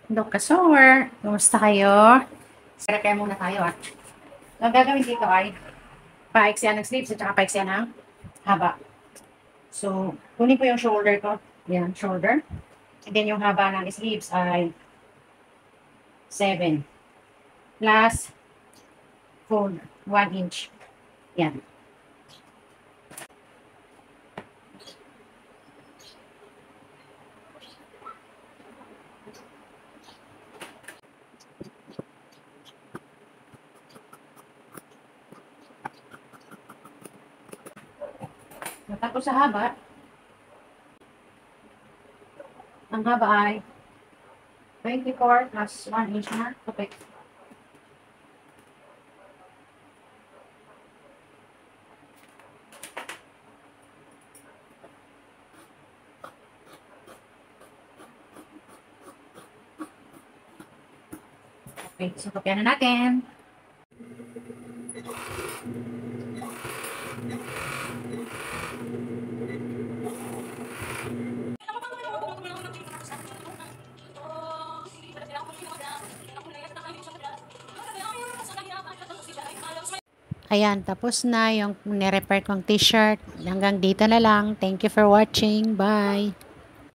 Hello, Kasor. Kumusta kayo? Repair muna tayo Ang gagawin dito ay paiksyan ng sleeves at saka paiksyan ng haba. So, kunin ko yung shoulder ko. Yan, shoulder. And then yung haba ng sleeves ay 7 plus fold 1 inch. Yan. Tapos sa haba, ang haba ay 24 plus 1 inch na. Okay. Okay, so kopyahan na natin. Ayan, tapos na yung nirepair kong t-shirt. Hanggang dito na lang. Thank you for watching. Bye!